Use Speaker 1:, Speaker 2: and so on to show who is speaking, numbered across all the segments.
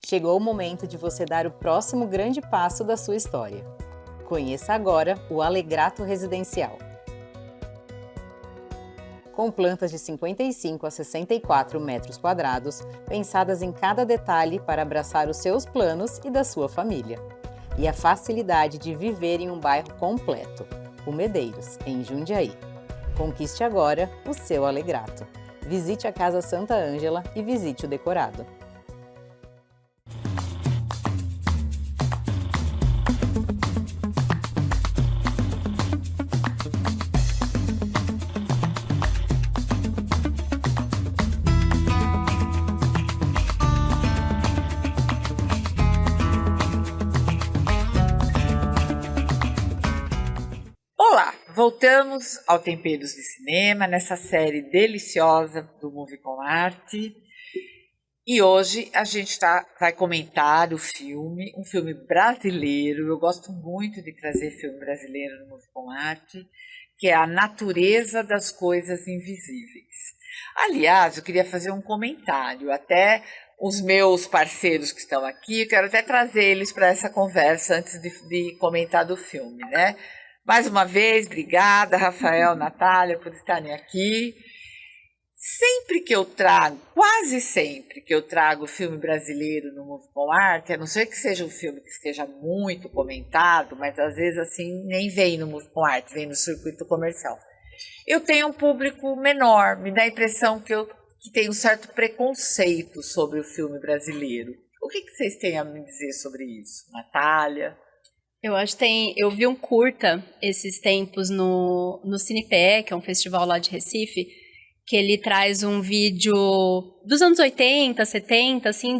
Speaker 1: Chegou o momento de você dar o próximo grande passo da sua história. Conheça agora o Alegrato Residencial. Com plantas de 55 a 64 metros quadrados, pensadas em cada detalhe para abraçar os seus planos e da sua família. E a facilidade de viver em um bairro completo, o Medeiros, em Jundiaí. Conquiste agora o seu Alegrato. Visite a Casa Santa Ângela e visite o decorado.
Speaker 2: Olá, voltamos ao Temperos de Cinema, nessa série deliciosa do Movie com Arte. E hoje a gente vai comentar o filme, um filme brasileiro. Eu gosto muito de trazer filme brasileiro no Movie com Arte, que é A Natureza das Coisas Invisíveis. Aliás, eu queria fazer um comentário, até os meus parceiros que estão aqui, eu quero até trazer eles para essa conversa antes de comentar do filme, né? Mais uma vez, obrigada, Rafael, Natália, por estarem aqui. Quase sempre que eu trago filme brasileiro no Movie com Arte, a não ser que seja um filme que esteja muito comentado, mas às vezes assim nem vem no Movie com Arte, vem no circuito comercial. Eu tenho um público menor, me dá a impressão que tem um certo preconceito sobre o filme brasileiro. O que vocês têm a me dizer sobre isso, Natália?
Speaker 3: Eu vi um curta esses tempos no CinePE, que é um festival lá de Recife, que ele traz um vídeo dos anos 80, 70, assim,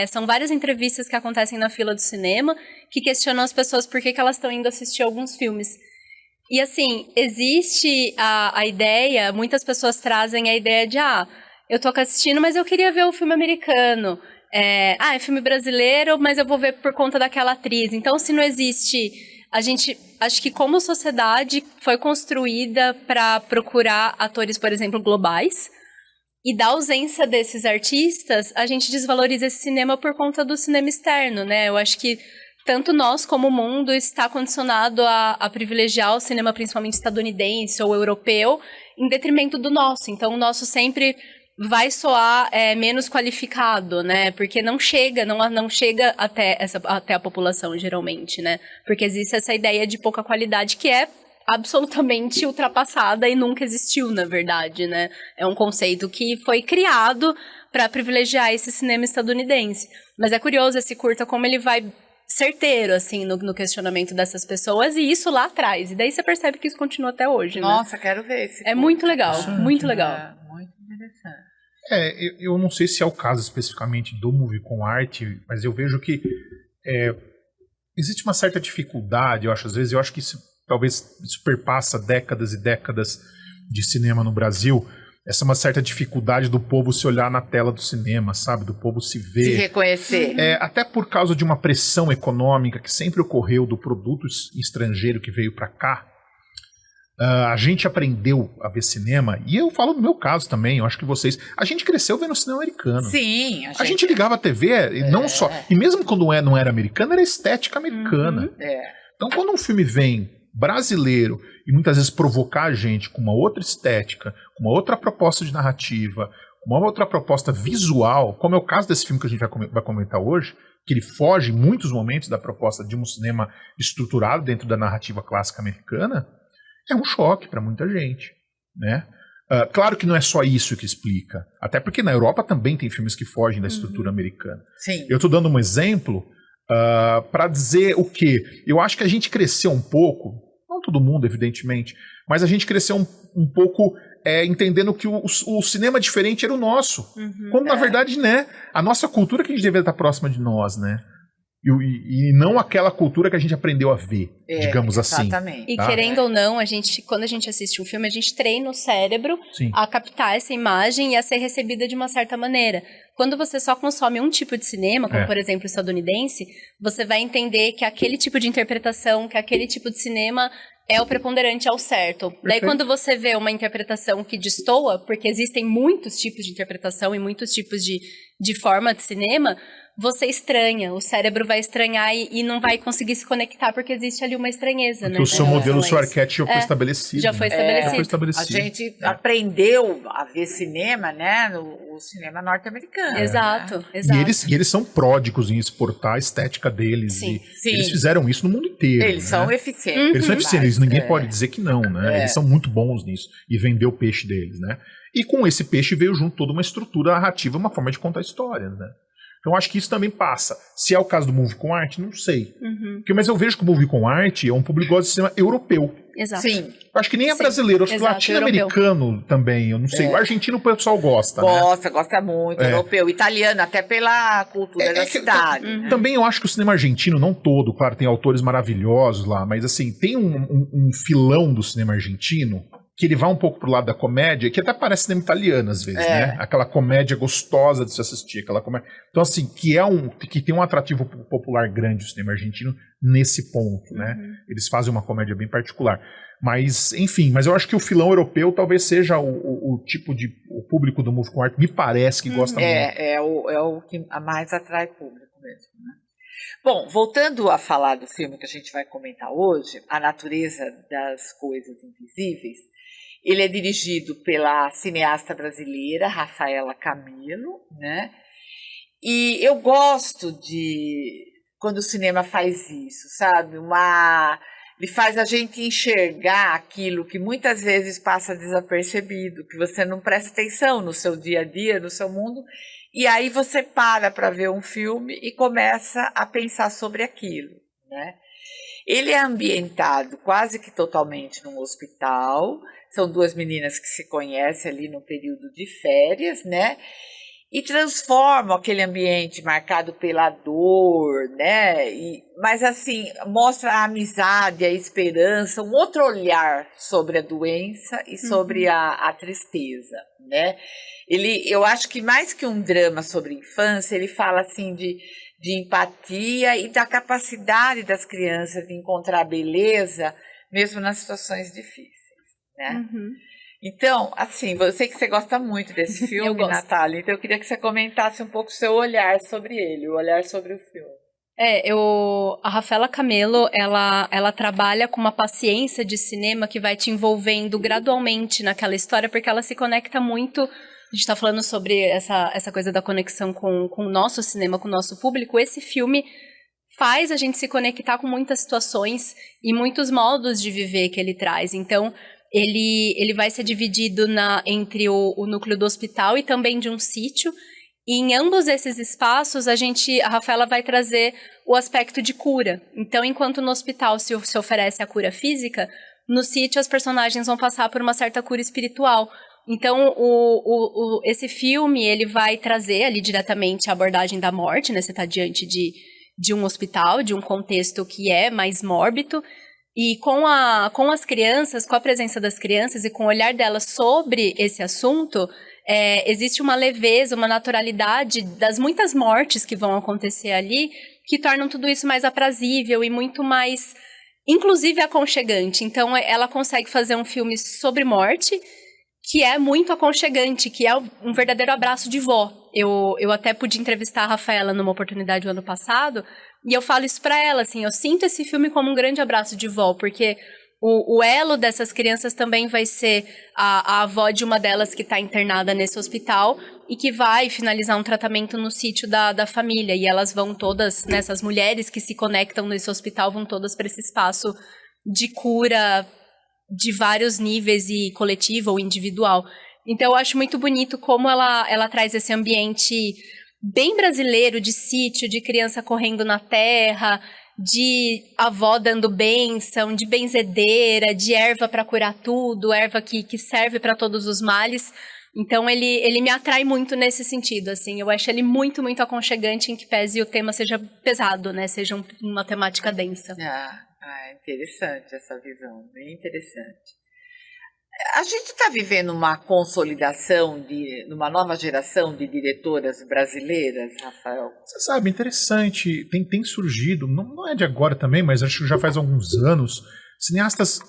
Speaker 3: são várias entrevistas que acontecem na fila do cinema, que questionam as pessoas por que elas estão indo assistir alguns filmes. E assim, existe a ideia, muitas pessoas trazem a ideia de, eu tô assistindo, mas eu queria ver o filme americano. É filme brasileiro, mas eu vou ver por conta daquela atriz. Então, se não existe... acho que como sociedade foi construída para procurar atores, por exemplo, globais, e da ausência desses artistas, a gente desvaloriza esse cinema por conta do cinema externo, né? Eu acho que tanto nós como o mundo está condicionado a privilegiar o cinema principalmente estadunidense ou europeu em detrimento do nosso. Então, o nosso sempre vai soar menos qualificado, né? Porque não chega até a população, geralmente, né? Porque existe essa ideia de pouca qualidade que é absolutamente ultrapassada e nunca existiu, na verdade, né? É um conceito que foi criado para privilegiar esse cinema estadunidense. Mas é curioso esse curta como ele vai certeiro, assim, no questionamento dessas pessoas, e isso lá atrás. E daí você percebe que isso continua até hoje, né?
Speaker 2: Nossa, quero ver esse curta.
Speaker 3: É muito legal, muito legal.
Speaker 2: Muito interessante.
Speaker 4: Eu não sei se é o caso especificamente do Movie com Arte, mas eu vejo que existe uma certa dificuldade, eu acho que talvez isso perpassa décadas e décadas de cinema no Brasil, essa é uma certa dificuldade do povo se olhar na tela do cinema, sabe? Do povo se ver.
Speaker 2: Se reconhecer.
Speaker 4: Até por causa de uma pressão econômica que sempre ocorreu do produto estrangeiro que veio para cá. A gente aprendeu a ver cinema, e eu falo no meu caso também, eu acho que vocês... A gente cresceu vendo cinema americano.
Speaker 2: Sim.
Speaker 4: A gente ligava a TV, e não só... E mesmo quando não era americano, era estética americana. Então, quando um filme vem brasileiro, e muitas vezes provocar a gente com uma outra estética, com uma outra proposta de narrativa, uma outra proposta visual, como é o caso desse filme que a gente vai comentar hoje, que ele foge em muitos momentos da proposta de um cinema estruturado dentro da narrativa clássica americana, é um choque para muita gente, né? Claro que não é só isso que explica, até porque na Europa também tem filmes que fogem da estrutura americana.
Speaker 2: Sim.
Speaker 4: Eu estou dando um exemplo para dizer o quê? Eu acho que a gente cresceu um pouco, não todo mundo, evidentemente, mas a gente cresceu um pouco entendendo que o cinema diferente era o nosso, quando na verdade, né, a nossa cultura que a gente deveria estar próxima de nós, né? E não aquela cultura que a gente aprendeu a ver, digamos assim.
Speaker 2: Exatamente.
Speaker 3: E querendo ou não, quando a gente assiste um filme, a gente treina o cérebro a captar essa imagem e a ser recebida de uma certa maneira. Quando você só consome um tipo de cinema, como por exemplo o estadunidense, você vai entender que aquele tipo de interpretação, que aquele tipo de cinema é o preponderante ao certo. Perfeito. Daí quando você vê uma interpretação que destoa, porque existem muitos tipos de interpretação e muitos tipos de de forma de cinema, você estranha, o cérebro vai estranhar e não vai conseguir se conectar porque existe ali uma estranheza,
Speaker 4: porque
Speaker 3: né?
Speaker 4: o seu modelo, o seu arquétipo já foi estabelecido.
Speaker 3: Já foi estabelecido.
Speaker 2: A gente aprendeu a ver cinema, né, no cinema norte-americano.
Speaker 3: Exato,
Speaker 2: né?
Speaker 3: exato.
Speaker 4: E eles são pródigos em exportar a estética deles.
Speaker 3: Sim.
Speaker 4: Eles fizeram isso no mundo inteiro.
Speaker 2: Eles
Speaker 4: né?
Speaker 2: são eficientes.
Speaker 4: Eles são eficientes, ninguém pode dizer que não, né? Eles são muito bons nisso. E vender o peixe deles, né? E com esse peixe veio junto toda uma estrutura narrativa, uma forma de contar histórias, né? Então acho que isso também passa. Se é o caso do Movie com Arte, não sei. Mas eu vejo que o Movie com Arte é um público que gosta de cinema europeu.
Speaker 3: Exato.
Speaker 2: Sim.
Speaker 4: Eu acho que nem é brasileiro, acho que latino-americano também, eu não sei. O argentino o pessoal gosta, né?
Speaker 2: Gosta muito, europeu, italiano, até pela cultura da cidade.
Speaker 4: Também eu acho que o cinema argentino, não todo, claro, tem autores maravilhosos lá, mas assim, tem um filão do cinema argentino que ele vai um pouco pro lado da comédia, que até parece cinema italiano às vezes, né? Aquela comédia gostosa de se assistir, aquela comédia. Então assim, que tem um atrativo popular grande o cinema argentino nesse ponto, né? Eles fazem uma comédia bem particular. Mas, enfim, eu acho que o filão europeu talvez seja o tipo de o público do Movie com Arte, me parece que gosta muito.
Speaker 2: É o que mais atrai público mesmo, né? Bom, voltando a falar do filme que a gente vai comentar hoje, A Natureza das Coisas Invisíveis, ele é dirigido pela cineasta brasileira Rafaela Camelo, né? E eu gosto de quando o cinema faz isso, sabe? Ele faz a gente enxergar aquilo que muitas vezes passa desapercebido, que você não presta atenção no seu dia a dia, no seu mundo, e aí você para ver um filme e começa a pensar sobre aquilo, né? Ele é ambientado quase que totalmente num hospital, são duas meninas que se conhecem ali no período de férias, né? E transformam aquele ambiente marcado pela dor, né? Mas assim, mostra a amizade, a esperança, um outro olhar sobre a doença e sobre a tristeza, né? Eu acho que mais que um drama sobre infância, ele fala assim de empatia e da capacidade das crianças de encontrar beleza mesmo nas situações difíceis, né? Então, assim, eu sei que você gosta muito desse filme, Natália, então eu queria que você comentasse um pouco o seu olhar sobre ele, o olhar sobre o filme.
Speaker 3: A Rafaela Camelo, ela trabalha com uma paciência de cinema que vai te envolvendo gradualmente naquela história, porque ela se conecta muito. A gente está falando sobre essa coisa da conexão com o nosso cinema, com o nosso público. Esse filme faz a gente se conectar com muitas situações e muitos modos de viver que ele traz. Então, ele vai ser dividido entre o núcleo do hospital e também de um sítio. E em ambos esses espaços, a Rafaela vai trazer o aspecto de cura. Então, enquanto no hospital se oferece a cura física, no sítio as personagens vão passar por uma certa cura espiritual. Então, esse filme, ele vai trazer ali diretamente a abordagem da morte, né? Você está diante de um hospital, de um contexto que é mais mórbido. E com as crianças, com a presença das crianças e com o olhar delas sobre esse assunto, existe uma leveza, uma naturalidade das muitas mortes que vão acontecer ali, que tornam tudo isso mais aprazível e muito mais, inclusive, aconchegante. Então, ela consegue fazer um filme sobre morte, que é muito aconchegante, que é um verdadeiro abraço de vó. Eu até pude entrevistar a Rafaela numa oportunidade o ano passado, e eu falo isso pra ela, assim, eu sinto esse filme como um grande abraço de vó, porque o elo dessas crianças também vai ser a avó de uma delas que está internada nesse hospital e que vai finalizar um tratamento no sítio da família, e elas vão todas, nessas mulheres que se conectam nesse hospital, vão todas para esse espaço de cura de vários níveis, e coletivo ou individual. Então eu acho muito bonito como ela traz esse ambiente bem brasileiro, de sítio, de criança correndo na terra, de avó dando bênção, de benzedeira, de erva para curar tudo, erva que serve para todos os males. Então ele me atrai muito nesse sentido, assim. Eu acho ele muito, muito aconchegante, em que pese o tema seja pesado, né? Seja uma temática densa.
Speaker 2: Interessante essa visão, bem interessante. A gente está vivendo uma consolidação numa nova geração de diretoras brasileiras, Rafael?
Speaker 4: Você sabe, interessante, tem surgido, não é de agora também, mas acho que já faz alguns anos, cineastas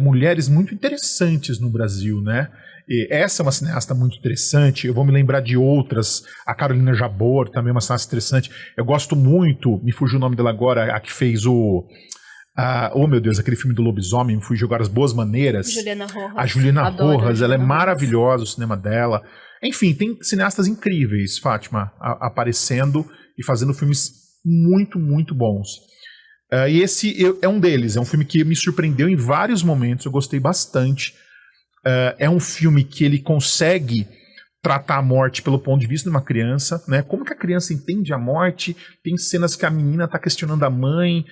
Speaker 4: mulheres muito interessantes no Brasil, né? E essa é uma cineasta muito interessante. Eu vou me lembrar de outras. A Carolina Jabor também é uma cineasta interessante. Eu gosto muito, me fugiu o nome dela agora, a que fez oh meu Deus, aquele filme do lobisomem, me fugiu agora, As Boas Maneiras.
Speaker 3: Juliana Rojas.
Speaker 4: A Juliana Rojas, ela é maravilhosa, o cinema dela. Enfim, tem cineastas incríveis, Fátima, aparecendo e fazendo filmes muito, muito bons. E esse é um deles. É um filme que me surpreendeu em vários momentos, eu gostei bastante. É um filme que ele consegue tratar a morte pelo ponto de vista de uma criança, né? Como que a criança entende a morte? Tem cenas que a menina está questionando a mãe,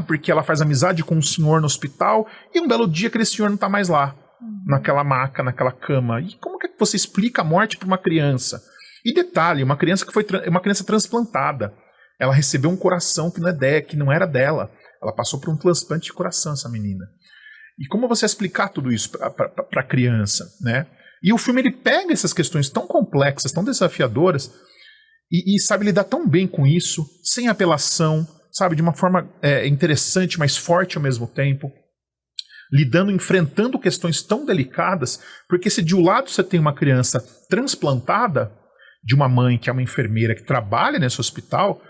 Speaker 4: porque ela faz amizade com um senhor no hospital, e um belo dia aquele senhor não está mais lá, naquela maca, naquela cama. E como que você explica a morte para uma criança? E detalhe, uma criança que foi uma criança transplantada. Ela recebeu um coração que não era dela. Ela passou por um transplante de coração, essa menina. E como você explicar tudo isso para a criança, né? E o filme ele pega essas questões tão complexas, tão desafiadoras, e sabe lidar tão bem com isso, sem apelação, sabe, de uma forma interessante, mas forte ao mesmo tempo, enfrentando questões tão delicadas, porque se de um lado você tem uma criança transplantada, de uma mãe que é uma enfermeira que trabalha nesse hospital,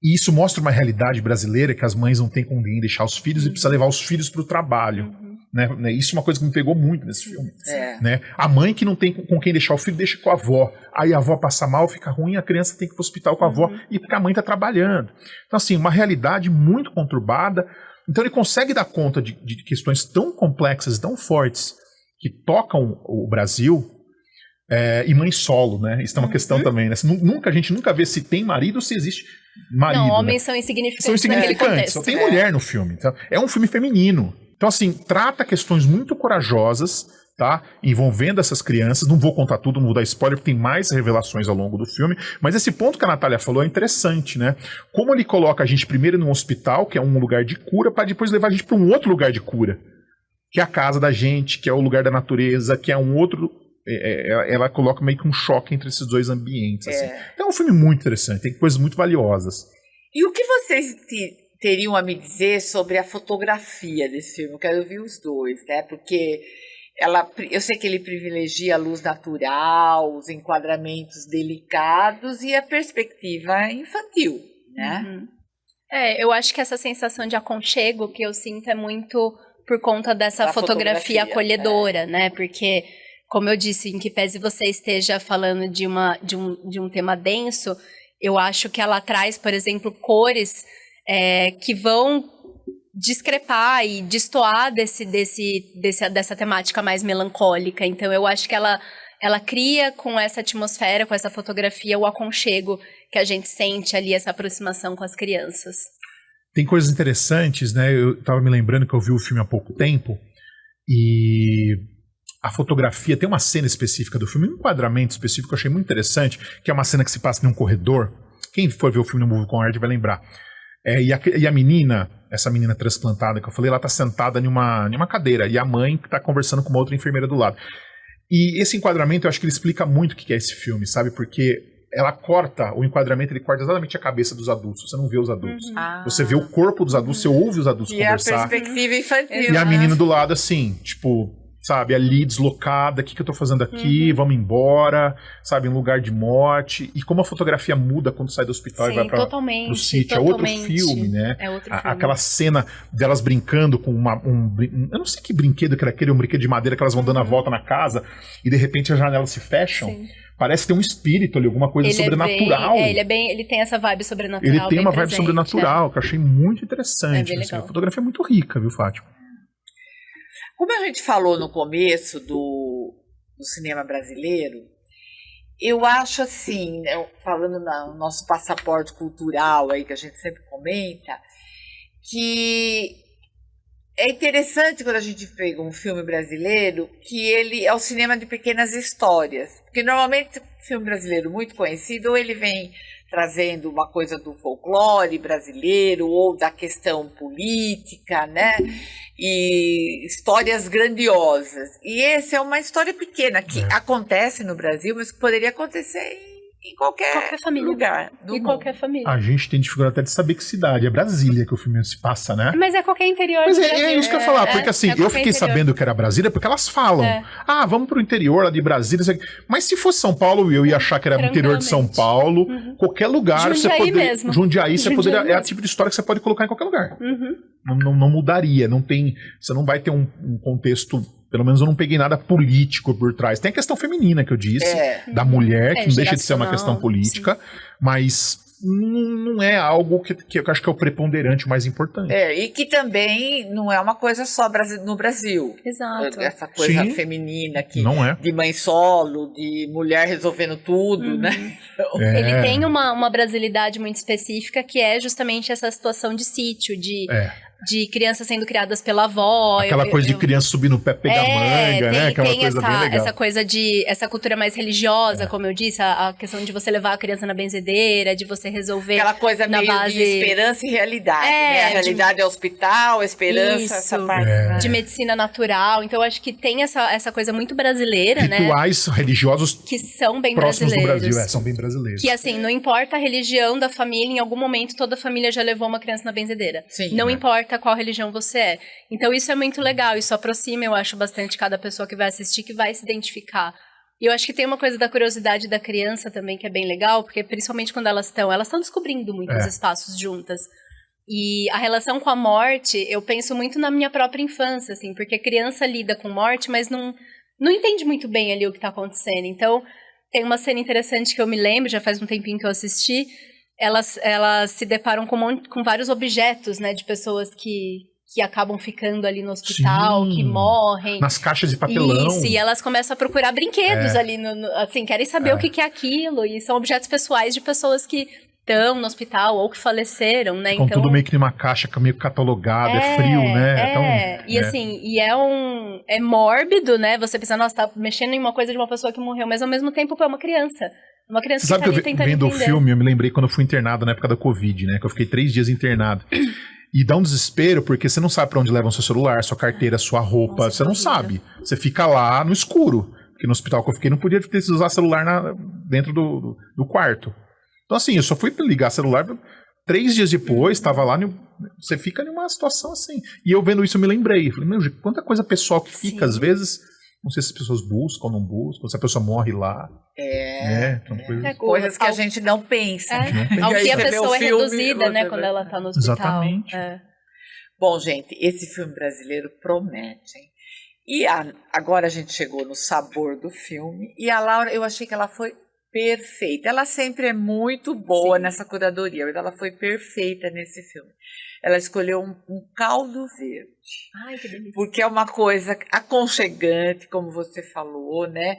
Speaker 4: e isso mostra uma realidade brasileira que as mães não têm com quem deixar os filhos e precisa levar os filhos para o trabalho. Né? Isso é uma coisa que me pegou muito nesse filme. Né? A mãe que não tem com quem deixar o filho, deixa com a avó. Aí a avó passa mal, fica ruim, a criança tem que ir para o hospital com a avó, e porque a mãe está trabalhando. Então, assim, uma realidade muito conturbada. Então ele consegue dar conta de questões tão complexas, tão fortes, que tocam o Brasil, e mãe solo, né? Isso é uma questão também, né? A gente nunca vê se tem marido ou se existe marido.
Speaker 3: Não, homens,
Speaker 4: né?
Speaker 3: são insignificantes.
Speaker 4: São insignificantes, só tem mulher no filme. Então, é um filme feminino. Então, assim, trata questões muito corajosas, tá? Envolvendo essas crianças. Não vou contar tudo, não vou dar spoiler, porque tem mais revelações ao longo do filme. Mas esse ponto que a Natália falou é interessante, né? Como ele coloca a gente primeiro num hospital, que é um lugar de cura, para depois levar a gente para um outro lugar de cura. Que é a casa da gente, que é o lugar da natureza, que é um outro... ela coloca meio que um choque entre esses dois ambientes. Assim. Então é um filme muito interessante, tem coisas muito valiosas.
Speaker 2: E o que vocês teriam a me dizer sobre a fotografia desse filme? Eu quero ouvir os dois, né? Porque eu sei que ele privilegia a luz natural, os enquadramentos delicados e a perspectiva infantil, né?
Speaker 3: Eu acho que essa sensação de aconchego que eu sinto é muito por conta dessa fotografia acolhedora, né? Porque, como eu disse, em que pese você esteja falando de um tema denso, eu acho que ela traz, por exemplo, cores que vão discrepar e destoar dessa temática mais melancólica. Então, eu acho que ela cria com essa atmosfera, com essa fotografia, o aconchego que a gente sente ali, essa aproximação com as crianças.
Speaker 4: Tem coisas interessantes, né? Eu estava me lembrando que eu vi o filme há pouco tempo e... a fotografia, tem uma cena específica do filme, um enquadramento específico que eu achei muito interessante, que é uma cena que se passa num corredor. Quem for ver o filme no Movie com Art vai lembrar. E a menina, essa menina transplantada que eu falei, ela tá sentada em uma cadeira, e a mãe tá conversando com uma outra enfermeira do lado. E esse enquadramento, eu acho que ele explica muito o que é esse filme, sabe? Porque o enquadramento, ele corta exatamente a cabeça dos adultos, você não vê os adultos. Você vê o corpo dos adultos, você ouve os adultos conversar.
Speaker 2: E a perspectiva infantil.
Speaker 4: E a menina do lado, assim, tipo... sabe, ali deslocada, o que eu tô fazendo aqui, vamos embora, sabe, em lugar de morte, e como a fotografia muda quando sai do hospital e vai pro sítio, é outro filme, né?
Speaker 3: É outro filme.
Speaker 4: Aquela cena delas brincando com eu não sei que brinquedo que era aquele, um brinquedo de madeira que elas vão dando a volta na casa, e de repente as janelas se fecham. Sim. Parece ter um espírito ali, alguma coisa sobrenatural.
Speaker 3: Ele tem essa vibe sobrenatural.
Speaker 4: Ele tem uma vibe sobrenatural, que eu achei muito interessante. Assim, a fotografia é muito rica, viu, Fátima?
Speaker 2: Como a gente falou no começo do cinema brasileiro, eu acho assim, falando no nosso passaporte cultural aí que a gente sempre comenta, que é interessante quando a gente pega um filme brasileiro que ele é o cinema de pequenas histórias. Porque normalmente o filme brasileiro muito conhecido, ou ele vem trazendo uma coisa do folclore brasileiro ou da questão política, né? E histórias grandiosas. E essa é uma história pequena que acontece no Brasil, mas que poderia acontecer em qualquer lugar do mundo.
Speaker 3: Qualquer família.
Speaker 4: A gente tem dificuldade até de saber que cidade. É Brasília que o filme se passa, né?
Speaker 3: Mas é qualquer interior
Speaker 4: Mas
Speaker 3: do
Speaker 4: é
Speaker 3: Brasil.
Speaker 4: isso que eu ia falar, porque assim, eu fiquei sabendo que era Brasília porque elas falam. Vamos pro interior lá de Brasília. Mas se fosse São Paulo, eu ia achar que era no interior de São Paulo. Qualquer lugar
Speaker 3: Jundiaí
Speaker 4: você poderia.
Speaker 3: Mesmo.
Speaker 4: Jundiaí você poderia. É o tipo de história que você pode colocar em qualquer lugar. Não mudaria. Não tem. Você não vai ter um contexto. Pelo menos eu não peguei nada político por trás. Tem a questão feminina que eu disse, da mulher, que não deixa de ser uma questão política, mas não é algo que eu acho que é o preponderante, o mais importante.
Speaker 2: E que também não é uma coisa só no Brasil.
Speaker 3: Exato.
Speaker 2: Essa coisa feminina aqui,
Speaker 4: não é.
Speaker 2: De mãe solo, de mulher resolvendo tudo, né? Então,
Speaker 3: ele tem uma brasilidade muito específica, que é justamente essa situação de sítio, de crianças sendo criadas pela avó.
Speaker 4: Aquela coisa de criança subir no pé pegar manga, né? Aquela coisa bem legal.
Speaker 3: Essa coisa essa cultura mais religiosa, como eu disse, a questão de você levar a criança na benzedeira, de você resolver
Speaker 2: aquela coisa
Speaker 3: na
Speaker 2: meio
Speaker 3: base...
Speaker 2: de esperança e realidade, né? A realidade é hospital, a esperança, essa parte.
Speaker 3: De medicina natural. Então, eu acho que tem essa coisa muito brasileira,
Speaker 4: rituais religiosos
Speaker 3: que são bem
Speaker 4: próximos
Speaker 3: brasileiros.
Speaker 4: do Brasil, são bem brasileiros.
Speaker 3: Que assim, não importa a religião da família, em algum momento toda a família já levou uma criança na benzedeira.
Speaker 2: Sim,
Speaker 3: não importa qual religião você é. Então isso é muito legal, isso aproxima, eu acho, bastante cada pessoa que vai assistir, que vai se identificar. E eu acho que tem uma coisa da curiosidade da criança também que é bem legal, porque principalmente quando elas estão descobrindo muitos espaços juntas. E a relação com a morte, eu penso muito na minha própria infância, assim, porque a criança lida com morte, mas não entende muito bem ali o que está acontecendo. Então, tem uma cena interessante que eu me lembro, já faz um tempinho que eu assisti, elas se deparam com vários objetos, né, de pessoas que acabam ficando ali no hospital, que morrem.
Speaker 4: Nas caixas de papelão.
Speaker 3: Isso, e elas começam a procurar brinquedos ali, assim, querem saber o que é aquilo, e são objetos pessoais de pessoas que estão no hospital ou que faleceram, né?
Speaker 4: Ficam tudo meio que numa caixa meio catalogada, é frio, né?
Speaker 3: Assim, é mórbido, né? Você pensa, nossa, tá mexendo em uma coisa de uma pessoa que morreu, mas ao mesmo tempo é uma criança. Uma criança
Speaker 4: Você sabe
Speaker 3: que tá
Speaker 4: que
Speaker 3: ali tentando
Speaker 4: vendo o
Speaker 3: entender.
Speaker 4: filme, eu me lembrei quando eu fui internado na época da Covid, né? Que eu fiquei 3 dias internado. E dá um desespero, porque você não sabe pra onde levam seu celular, sua carteira, sua roupa. Nossa, você não sabe. Você fica lá no escuro. Porque no hospital que eu fiquei não podia usar celular dentro do quarto. Então assim, eu só fui ligar celular 3 dias depois, tava lá, você fica numa situação assim. E eu vendo isso eu me lembrei. Falei, meu, quanta coisa pessoal que fica, às vezes... Não sei se as pessoas buscam ou não buscam, se a pessoa morre lá.
Speaker 2: Coisas que a gente não pensa.
Speaker 3: Ao que a pessoa é reduzida, né, quando ela tá no hospital.
Speaker 4: Exatamente.
Speaker 2: Bom, gente, esse filme brasileiro promete, hein? E agora a gente chegou no sabor do filme. E a Laura, eu achei que ela foi perfeita. Ela sempre é muito boa nessa curadoria, mas ela foi perfeita nesse filme. Ela escolheu um caldo verde.
Speaker 3: Ai, que delícia.
Speaker 2: Porque é uma coisa aconchegante, como você falou, né?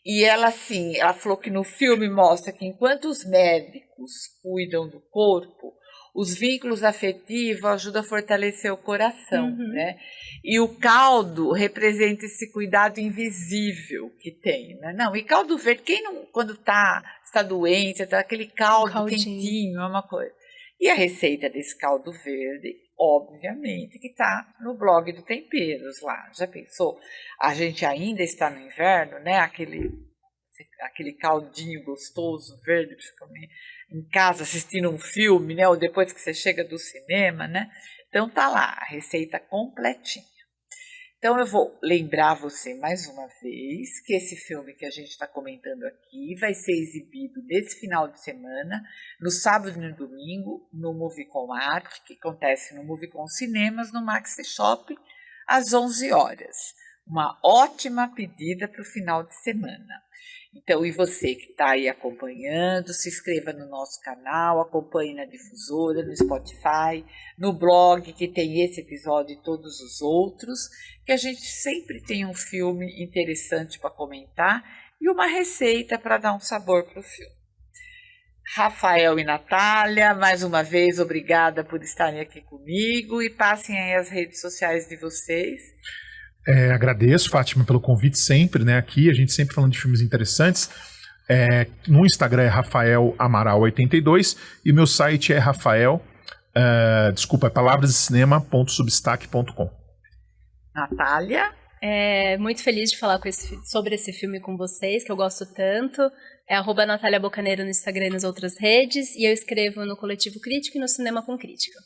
Speaker 2: E ela, assim, ela falou que no filme mostra que enquanto os médicos cuidam do corpo, os vínculos afetivos ajudam a fortalecer o coração, né? E o caldo representa esse cuidado invisível que tem, né? Não, e caldo verde, quem não, quando está doente, tá aquele caldo quentinho, é uma coisa. E a receita desse caldo verde, obviamente, que está no blog do Temperos lá. Já pensou? A gente ainda está no inverno, né? Aquele caldinho gostoso, verde, para você comer em casa, assistindo um filme, né? Ou depois que você chega do cinema, né? Então tá lá, a receita completinha. Então eu vou lembrar você mais uma vez que esse filme que a gente está comentando aqui vai ser exibido nesse final de semana, no sábado e no domingo, no Movicon Arte, que acontece no Movicon Cinemas, no Maxi Shop, às 11 horas. Uma ótima pedida para o final de semana. Então, e você que está aí acompanhando, se inscreva no nosso canal, acompanhe na difusora, no Spotify, no blog que tem esse episódio e todos os outros, que a gente sempre tem um filme interessante para comentar e uma receita para dar um sabor para o filme. Rafael e Natália, mais uma vez, obrigada por estarem aqui comigo e passem aí as redes sociais de vocês.
Speaker 4: Agradeço, Fátima, pelo convite sempre, né? Aqui, a gente sempre falando de filmes interessantes. No Instagram é Rafael Amaral 82 e o meu site é palavras de cinema.substack.com.
Speaker 2: Natália?
Speaker 3: Muito feliz de falar sobre esse filme com vocês, que eu gosto tanto. É @Natália Bocaneiro no Instagram e nas outras redes. E eu escrevo no Coletivo Crítico e no Cinema com Crítica.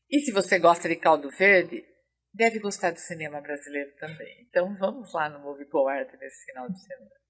Speaker 2: E se você gosta de caldo verde, deve gostar do cinema brasileiro também. Então vamos lá no Movie com Arte nesse final de semana.